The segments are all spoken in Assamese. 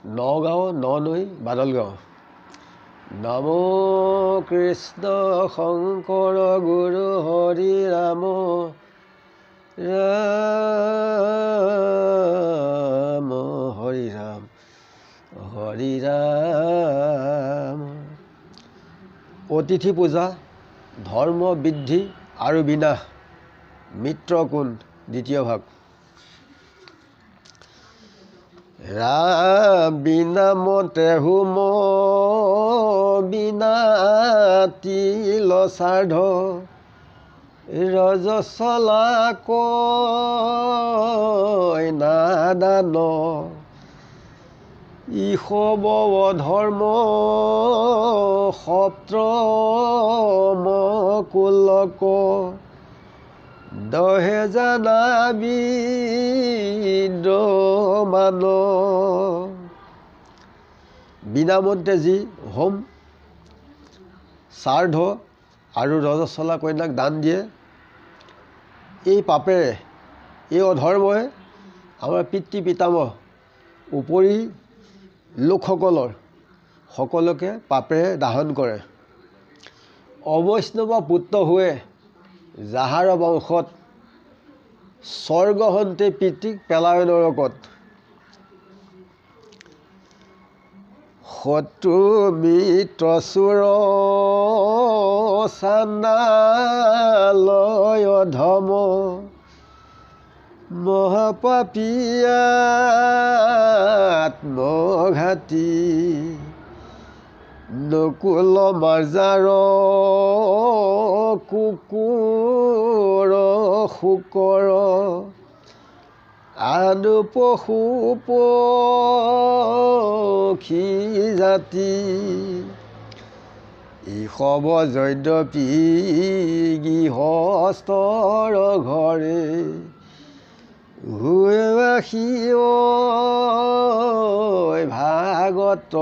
নগাঁও ননৈ বাদলগাঁও। নমো কৃষ্ণ শংকৰ গুৰু হৰি ৰাম ৰাম হৰি ৰাম হৰি ৰাম। অতিথি পূজা ধৰ্ম বৃদ্ধি আৰু বিনাশ মিত্ৰকোণ দ্বিতীয় ভাগ। ৰাম বিনা মতে হুম বিনা তিল সাৰ্ধ ৰজস্বলা কয় নাদান ঈশব ধৰ্ম সত্ৰ মকুলক দহে জানাবি মান। বিনামন্তে যি হোম শ্ৰাদ্ধ আৰু ৰজস্বলা কন্যাক দান দিয়ে, এই পাপেৰে এই অধৰ্মই আমাৰ পিতৃ পিতামহ উপৰি লোকসকলৰ সকলোকে পাপেৰে দাহন কৰে। অবৈষ্ণৱ পুত্ৰ হৈ যাহাৰ বংশত স্বৰ্গহন্তে পিতৃক পেলায় নৰকত। শত্ৰু মিত্ৰ চুৰ চাণ্ডালয় ধম মহাপাপী আত্মঘাতী নকুল মাৰ্জাৰ কুকুৰ শুকৰ আনু পশু পক্ষী জাতি ঈশব যদ্যপি গৃহস্থৰ ঘৰে হুৱাসী ভাগত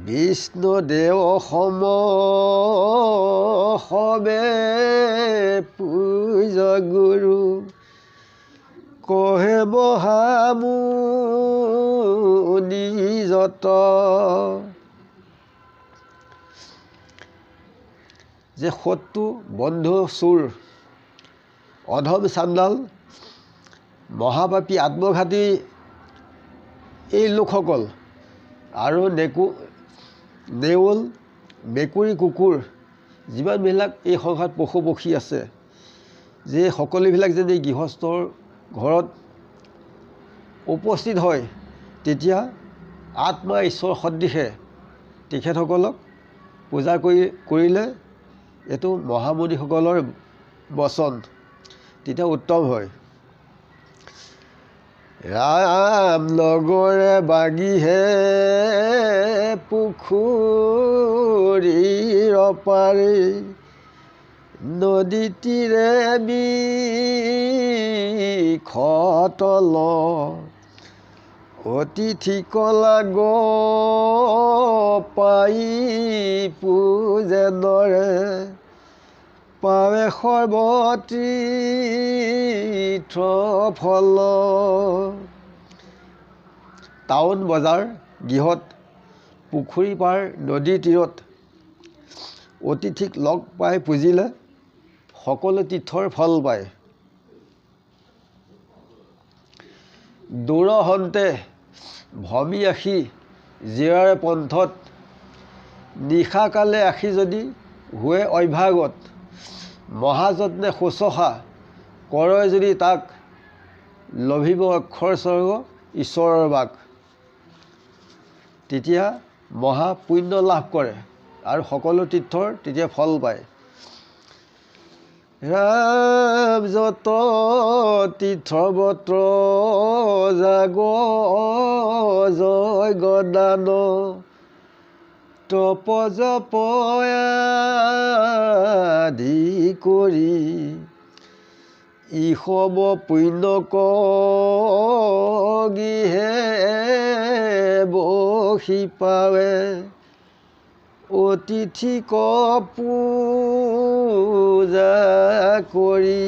বিষ্ণুদেৱ সম সবে পূজ গুৰু কহে মহামুনি যত। যে শত্ৰু বন্ধু চোৰ অধম চাণ্ডাল মহাপাপী আত্মঘাতী এই লোকসকল আৰু নেউল মেকুৰী কুকুৰ যিমানবিলাক এই সংসাৰত পশু পক্ষী আছে, যে সকলোবিলাক যদি গৃহস্থৰ ঘৰত উপস্থিত হয়, তেতিয়া আত্মা ঈশ্বৰ সদৃশে তেখেতসকলক পূজা কৰিলে এইটো মহামুনিসকলৰ বচন, তেতিয়া উত্তম হয়। ৰাম নগৰে বাগিহে পুখুৰীৰ পাৰে নদী তীৰে বিষতল অতিথি কলাগ পাই পূজেনৰে পাৱে সৰ্বতীৰ্থ ফল। টাউন বজাৰ গৃহত পুখুৰী পাৰ নদীৰ তীৰত অতিথিক লগ পাই পুজিলে সকলো তীৰ্থৰ ফল পায়। দূৰহন্তে ভমি আখি জীৰাৰ পন্থত নিশাকালে আখি যদি হুৱে অভ্যাগত মহাযত্নে শুশ্ৰূষা কৰে যদি তাক লভিব অক্ষৰ স্বৰ্গ ঈশ্বৰৰ বাক। তেতিয়া মহা পুণ্য লাভ কৰে আৰু সকলো তীৰ্থৰ তেতিয়া ফল পায়। ৰাম যত তীৰ্থ বত্ৰ জাগ জয় গদান তপ জপ আদি কৰি ঈশব পুণ্য গিহে বসি পাৱে অতিথি পূজা কৰি।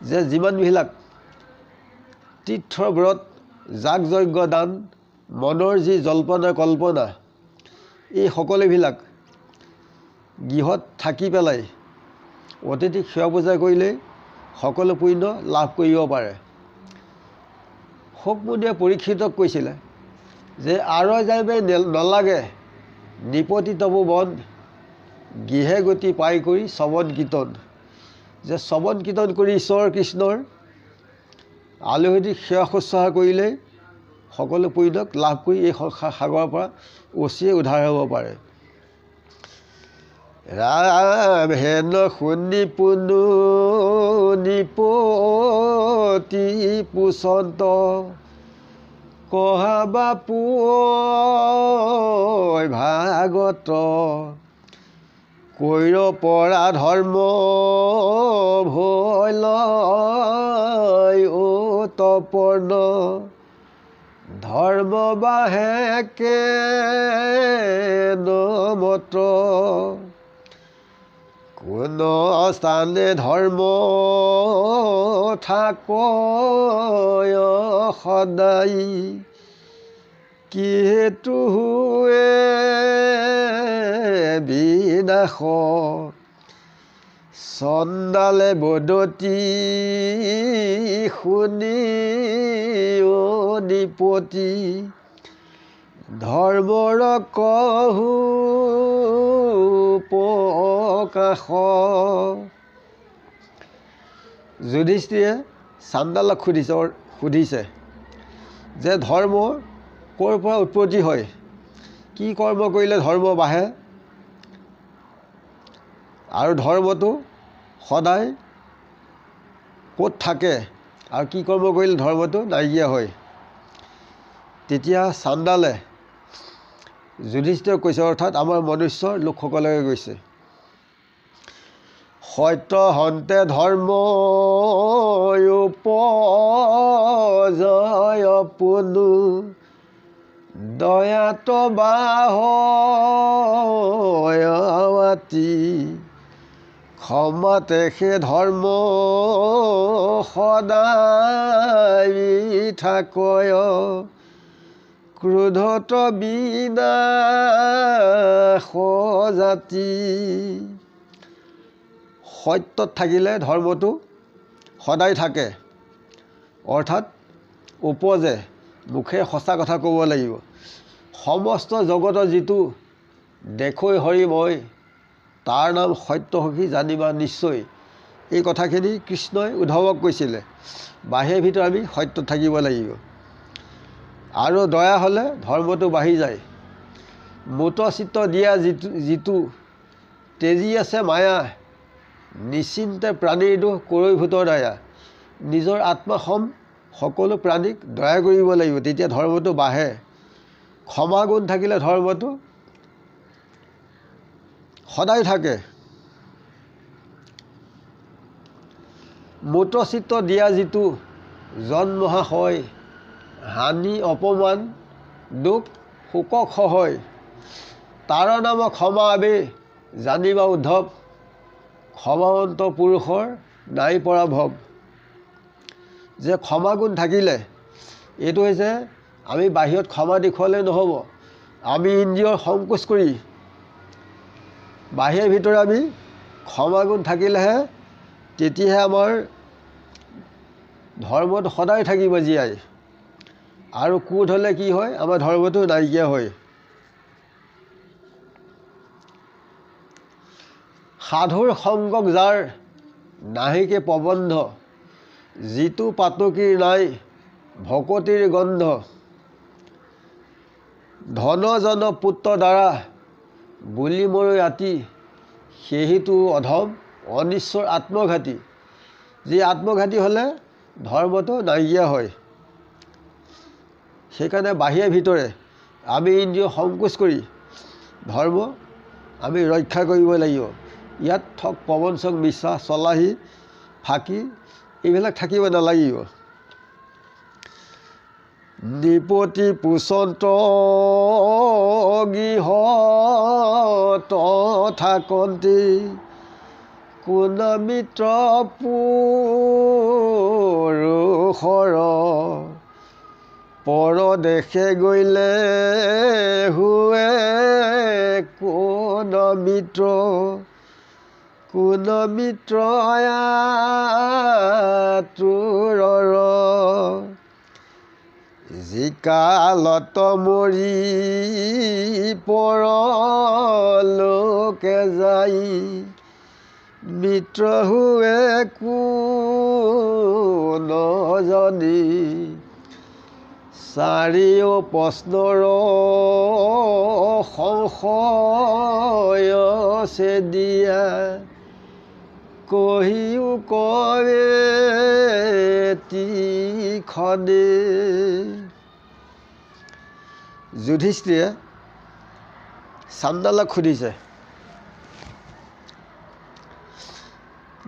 যে যিমানবিলাক তীৰ্থ ব্ৰত যাগ যজ্ঞ দান, মনৰ যি জল্পনা কল্পনা, এই সকলোবিলাক গৃহত থাকি পেলাই অতিথিক সেৱা পূজা কৰিলেই সকলো পুণ্য লাভ কৰিব পাৰে। শোকমুনিয়ে পৰীক্ষিতক কৈছিলে যে আৰু যাইবে নালাগে নিপতি তবু বন, গৃহে গতি পাই কৰি শ্ৰৱণ কীৰ্তন। যে শ্ৰৱণ কীৰ্তন কৰি ঈশ্বৰ কৃষ্ণৰ আলহীক সেৱা শুশ্ৰূষা কৰিলেই সকলো পুণ্যক লাভ কৰি এই সাগৰৰ পৰা উচিয়ে উদ্ধাৰ হ'ব পাৰে। ৰাম হেন শুনি পুনু নিপতি পুচন্ত, কহাবা পুয় ভাগত, কৈৰ পৰা ধৰ্ম ভয় লয় তপৰ্ণ, ধৰ্ম বাহে নমত, কোন স্থানে ধৰ্ম থাকয় সদায়, কি হেতু হুৱে বিনাশ, চণ্ডালে বদতি শুনি নিপতি, ধৰ্মৰ কহু প্ৰকাশ। যুধিষ্ঠিৰে চাণ্ডালক সুধিছে যে ধৰ্ম ক'ৰ পৰা উৎপত্তি হয়, কি কৰ্ম কৰিলে ধৰ্ম বাঢ়ে, আৰু ধৰ্মটো সদায় ক'ত থাকে, আৰু কি কৰ্ম কৰিলে ধৰ্মটো নাইকিয়া হয়। তেতিয়া চাণ্ডালে যুধিষ্ঠিৰক কৈছে, অৰ্থাৎ আমাৰ মনুষ্যৰ লোকসকলকে কৈছে, সত্য হন্তে ধৰ্ম উপজয় পুনু, দয়াত বাহয়াতি, ক্ষমাতে সে ধৰ্ম সদায় থাকয়, ক্ৰোধত বিনাশ জাতি। সত্যত থাকিলে ধৰ্মটো সদায় থাকে, অৰ্থাৎ উপজে, মুখে সঁচা কথা ক'ব লাগিব। সমস্ত জগতৰ যিটো দেখৈ হৰি মই, তাৰ নাম সত্য সখী জানিবা নিশ্চয়। এই কথাখিনি কৃষ্ণই উদ্ধৱক কৈছিলে। বাহিৰে ভিতৰত আমি সত্যত থাকিব লাগিব, আৰু দয়া হ'লে ধৰ্মটো বাঢ়ি যায়। মূত চিত্ত দিয়া যিটো তেজি আছে মায়া, নিশ্চিন্তে প্ৰাণীৰ দোষ কৰৈভূতৰ দায়া। নিজৰ আত্মাসম সকলো প্ৰাণীক দয়া কৰিব লাগিব, তেতিয়া ধৰ্মটো বাঢ়ে। ক্ষমাগুণ থাকিলে ধৰ্মটো সদায় থাকে। মূত চিত্ত দিয়া যিটো জন্মহাশয়, হানি অপমান দুখ শোকক সহয়, তাৰ নাম ক্ষমা আবে জানিবা উদ্ধৱ, ক্ষমাৱন্ত পুৰুষৰ নাই পৰা ভৱ। যে ক্ষমাগুণ থাকিলে, এইটো হৈছে আমি বাহিৰত ক্ষমা দেখুৱালে নহ'ব, আমি ইন্দ্ৰিয়ৰ সংকোচ কৰি বাহিৰে ভিতৰে আমি ক্ষমাগুণ থাকিলেহে তেতিয়াহে আমাৰ ধৰ্মটো সদায় থাকিব জীয়াই। আৰু ক্ৰোধ হ'লে কি হয়, আমাৰ ধৰ্মটো নাইকিয়া হয়। সাধুৰ সংগক যাৰ নাহিকে প্ৰবন্ধ, যিটো পাতকীৰ নাই ভকতিৰ গন্ধ, ধন জন পুত্ৰ দ্বাৰা বুলি মোৰ ৰাতি, সেহিটো অধম অনিশ্বৰ আত্মঘাতী। যি আত্মঘাতী হ'লে ধৰ্মটো নাইকিয়া হয়। সেইকাৰণে বাহিৰে ভিতৰে আমি ইন্দ্ৰিয় সংকোচ কৰি ধৰ্ম আমি ৰক্ষা কৰিব লাগিব। ইয়াত ঠগ প্ৰবঞ্চক মিছা চলাহী ফাঁকি এইবিলাক থাকিব নালাগিব। নিপতি পুচন্ত গৃহত থাকন্তি, কোন মিত্ৰ পুৰুষৰ, পৰদেশে গৈলে হুৱে কোন মিত্ৰ আতুৰৰ জিকালত মৰি পৰলোকে যাই মিত্ৰ হুৱে কোন জনী চাৰিও প্ৰশ্নৰ সংশয়ছে দিয়া কহিও কৰে তিখনে। যুধিষ্ঠিৰে চাণ্ডালক সুধিছে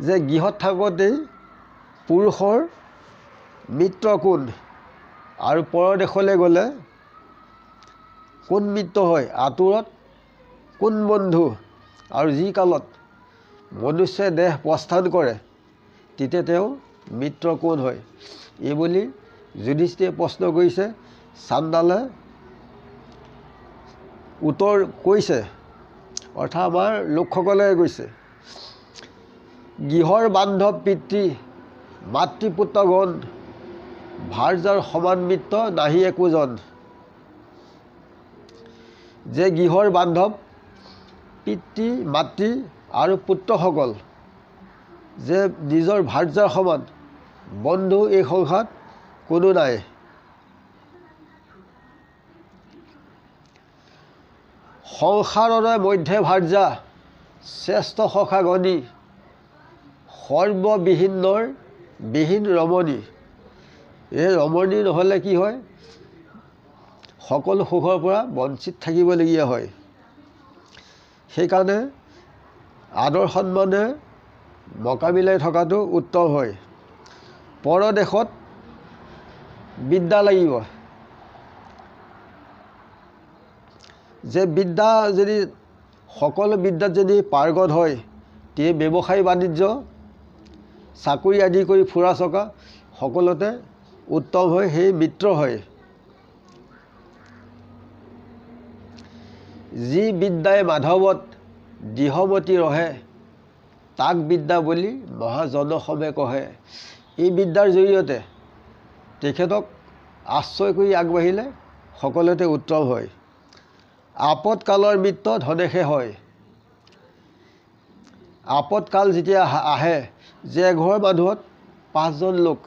যে গৃহত থাকোঁতেই পুৰুষৰ মিত্ৰ কোন আৰু পৰদেশলৈ গ'লে কোন মিত্ৰ হয়, আঁতৰত কোন বন্ধু, আৰু যি কালত মনুষ্যই দেহ প্ৰস্থান কৰে তেতিয়া তেওঁ মিত্ৰ কোন হয়, এই বুলি যুধিষ্ঠিৰে প্ৰশ্ন কৰিছে। চাণ্ডালে উত্তৰ কৈছে, অৰ্থাৎ আমাৰ লোকসকলে কৈছে, গৃহৰ বান্ধৱ পিতৃ মাতৃপুত্ৰগণ ভাৰ্যাৰ সমান মিত্ৰ নাহি একোজন। যে গৃহৰ বান্ধৱ পিতৃ মাতৃ আৰু পুত্ৰসকল যে নিজৰ ভাৰ্যাৰ সমান বন্ধু এই সংসাৰত কোনো নাই। সংসাৰৰে মধ্যে ভাৰ্যা শ্ৰেষ্ঠ সখা গণি সৰ্ববিহীনৰ বিহীন ৰমণী। এই ৰমণী নহ'লে কি হয়, সকলো সুখৰ পৰা বঞ্চিত থাকিবলগীয়া হয়। সেইকাৰণে আদৰ সন্মানে মোকাবিলাই থকাটো উত্তম হয়। পৰদেশত বিদ্যা লাগিব, যে বিদ্যা যদি সকলো বিদ্যাত যদি পাৰ্গত হয় তে ব্যৱসায় বাণিজ্য চাকৰি আদি কৰি ফুৰা চকা সকলোতে উত্তম হয়, সেই মিত্ৰ হয়। যি বিদ্যাই মাধৱত দৃঢ়মতি ৰহে তাক বিদ্যা বুলি মহাজনসমে কহে। এই বিদ্যাৰ জৰিয়তে তেখেতক আশ্ৰয় কৰি আগবাঢ়িলে সকলোতে উত্তম হয়। আপদকালৰ মিত্ৰ ধনেশে হয়। আপদকাল যেতিয়া আহে, যে এঘৰ মানুহত 5জন লোক,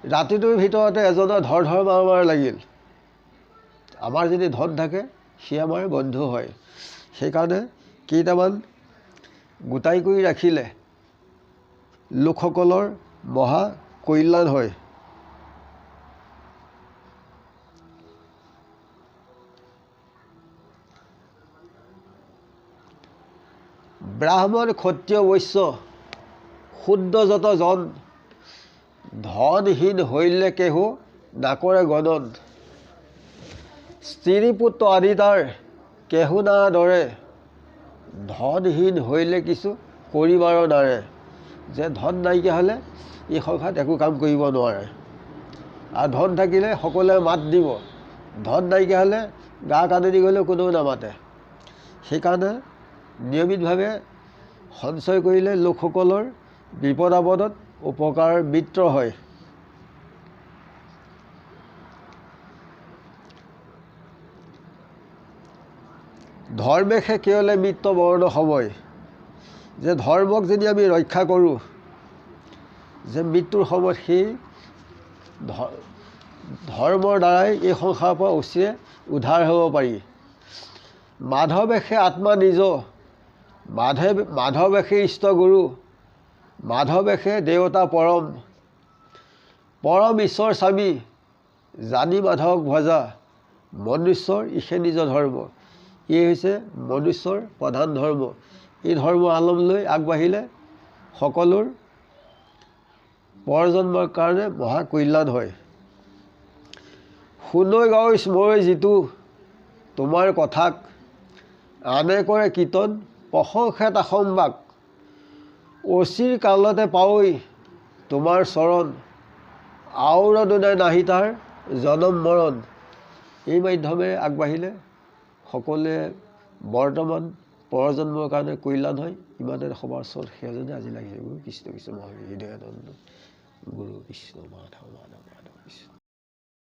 ৰাতিটোৰ ভিতৰতে এজনৰ ধৰ মাৰ লাগিল, আমাৰ যদি ধন থাকে সি আমাৰ বন্ধু হয়। সেইকাৰণে কেইটামান গোটাই কৰি ৰাখিলে লোকসকলৰ মহা কল্যাণ হয়। ব্ৰাহ্মণ ক্ষত্ৰিয় বৈশ্য শুদ্ধ যত জন ধনহীন হৈলে কেহু নাকৰে গণন। স্ত্ৰী পুত্ৰ আদি তাৰ কেহু না দৰে ধনহীন হৈলে কিছু কৰিবাৰ নাৰে। যে ধন নাইকিয়া হ'লে এই সংসাৰত একো কাম কৰিব নোৱাৰে, আৰু ধন থাকিলে সকলোৱে মাত দিব, ধন নাইকিয়া হ'লে গা কাণদি গ'লেও কোনেও নামাতে। সেইকাৰণে নিয়মিতভাৱে সঞ্চয় কৰিলে লোকসকলৰ বিপদ আপদত উপকাৰ মিত্ৰ হয়। ধৰ্মেশে কেৱলে মিত্ৰ বৰ্ণ সময়। যে ধৰ্মক যদি আমি ৰক্ষা কৰোঁ, যে মৃত্যুৰ সময়ত সেই ধৰ্মৰ দ্বাৰাই এই সংসাৰৰ পৰা উচিৰে উদ্ধাৰ হ'ব পাৰি। মাধৱেশে আত্মা নিজ মাধৱেশে ইষ্ট গুৰু মাধৱেশে দেৱতা পৰম। পৰম ঈশ্বৰ স্বামী জানি মাধৱক ভজা মনুষ্যৰ ইহে নিজ ধৰ্ম। এই হৈছে মনুষ্যৰ প্ৰধান ধৰ্ম। এই ধৰ্ম আলম লৈ আগবাঢ়িলে সকলোৰ পৰজন্মৰ কাৰণে মহা কল্যাণ হয়। শুনৈ গাঁৱৰ স্মৰৈ যিটো তোমাৰ কথাক আনে কৰে কীৰ্তন প্ৰশংসে তাসম্বাক। অচিৰ কালতে পাৱৈ তোমাৰ চৰণ আউৰ দুনাই নাহি তাৰ জনম মৰণ এই মাধ্যমেৰে আগবাঢ়িলে সকলোৱে বৰ্তমান পৰজন্মৰ কাৰণে কল্যাণ হয়। ইমানে সবাৰ ওচৰত সেইজনে আজি লাগিছে। গুৰু কৃষ্ণ কৃষ্ণ মহাবীৰ হৃদয়ানন্দ গুৰু কৃষ্ণ মাধৱ মাধৱ মাধৱ কৃষ্ণ।